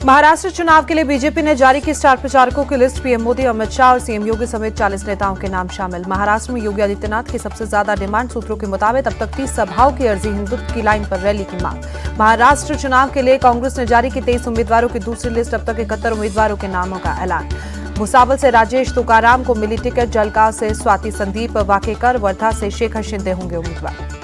महाराष्ट्र चुनाव के लिए बीजेपी ने जारी की स्टार प्रचारकों की लिस्ट। पीएम मोदी, अमित शाह और सीएम योगी समेत 40 नेताओं के नाम शामिल। महाराष्ट्र में योगी आदित्यनाथ की सबसे ज्यादा डिमांड। सूत्रों के मुताबिक अब तक 30 सभाओं की अर्जी, हिंदुत्व की लाइन पर रैली की मांग। महाराष्ट्र चुनाव के लिए कांग्रेस ने जारी की 23 उम्मीदवारों की दूसरी लिस्ट। अब तक 71 उम्मीदवारों के नामों का ऐलान। भुसावल से राजेश तुकाराम को मिली टिकट। जलगांव से स्वाति संदीप वाकेकर, वर्धा से शेखर शिंदे होंगे उम्मीदवार।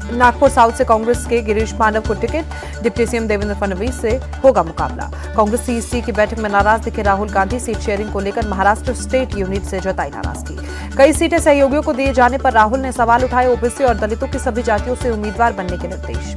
नागपुर साउथ से कांग्रेस के गिरीश मानव को ticket. Deputy CM Devendra Fadnavis से होगा मुकाबला। कांग्रेस सीईसी की बैठक में नाराज दिखे राहुल गांधी। सीट शेयरिंग को लेकर महाराष्ट्र स्टेट यूनिट से जताई नाराजगी। कई सीटें सहयोगियों को दिए जाने पर राहुल ने सवाल उठाए। ओबीसी और दलितों की सभी जातियों से उम्मीदवार बनने के निर्देश।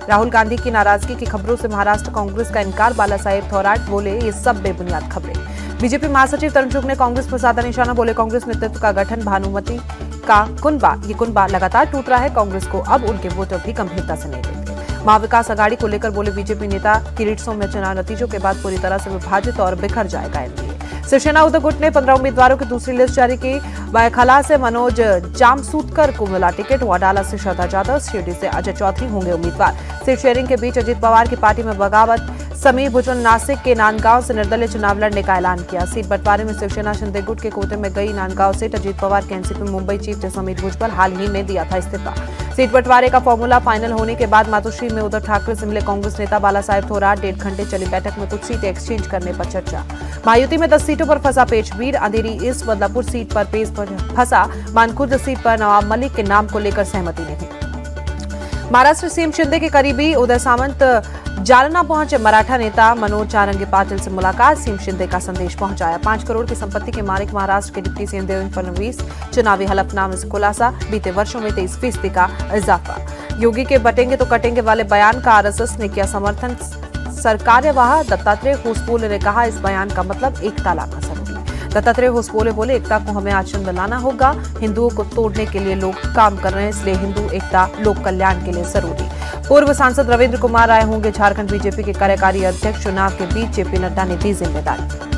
राहुल गांधी की नाराजगी की खबरों से महाराष्ट्र कांग्रेस का इनकार। बाला साहेब थोराट बोले, ये सब बेबुनियाद खबरें। बीजेपी महासचिव तरुण चुग ने कांग्रेस पर साधा निशाना। बोले, कांग्रेस नेतृत्व का गठन भानुमति का कुनबा लगातार टूट रहा है। कांग्रेस को अब उनके वोटर भी गंभीरता से नहीं लेते। महाविकास आघाड़ी को लेकर बोले बीजेपी नेता, किरीट में चुनाव नतीजों के बाद पूरी तरह से विभाजित और बिखर जाएगा एनडीए। शिवसेना उद्धव गुट ने 15 उम्मीदवारों की दूसरी लिस्ट जारी की। वायखला से मनोज जामसूतकर को मिला टिकट। वाडाला से श्रद्धा यादव, शिरडी से अजय चौधरी होंगे उम्मीदवार। सीट शेयरिंग के बीच अजित पवार की पार्टी में बगावत। समीर भुजबल नासिक के नांदगांव से निर्दलीय चुनाव लड़ने का ऐलान किया। सीट बंटवारे में शिवसेना शिंदे गुट के कोटे में गई। नांदगांव सीट अजित पवार के एनसीपी मुंबई चीफ से समीर भुजबल हाल ही में दिया था इस्तीफा। सीट बंटवारे का फॉर्मूला फाइनल होने के बाद मातोश्री में उद्धव ठाकरे से मिले कांग्रेस नेता बाला साहेब थोराट। 1.5 घंटे चली बैठक में कुछ सीटें एक्सचेंज करने पर चर्चा। महायुति में 10 सीटों पर फंसा पेचवीर। अंधेरी ईस्ट बदलापुर सीट पर पेच पर फंसा। मानखुर्द सीट पर नवाब मलिक के नाम को लेकर सहमति नहीं। महाराष्ट्र सीएम शिंदे के करीबी उदय सामंत जालना पहुंचे। मराठा नेता मनोज चारंगी पाटिल से मुलाकात। सीएम शिंदे का संदेश पहुंचाया। 5 करोड़ की संपत्ति के मालिक महाराष्ट्र के डिप्टी सीएम देवेंद्र फडणवीस। चुनावी हलफनामे से खुलासा। बीते वर्षों में 23% का इजाफा। योगी के बटेंगे तो कटेंगे वाले बयान का आरएसएस ने किया समर्थन। सरकार्यवाह दत्तात्रेय होसबोले ने कहा, इस बयान का मतलब एकता लाना जरूरी। दत्तात्रेय होसबोले बोले, एकता को हमें आचरण में लाना होगा। हिंदुओं को तोड़ने के लिए लोग काम कर रहे हैं, इसलिए हिंदू एकता लोक कल्याण के लिए जरूरी। पूर्व सांसद रविंद्र कुमार राय होंगे झारखंड बीजेपी के कार्यकारी अध्यक्ष। चुनाव के बीच जेपी नड्डा ने दी जिम्मेदारी।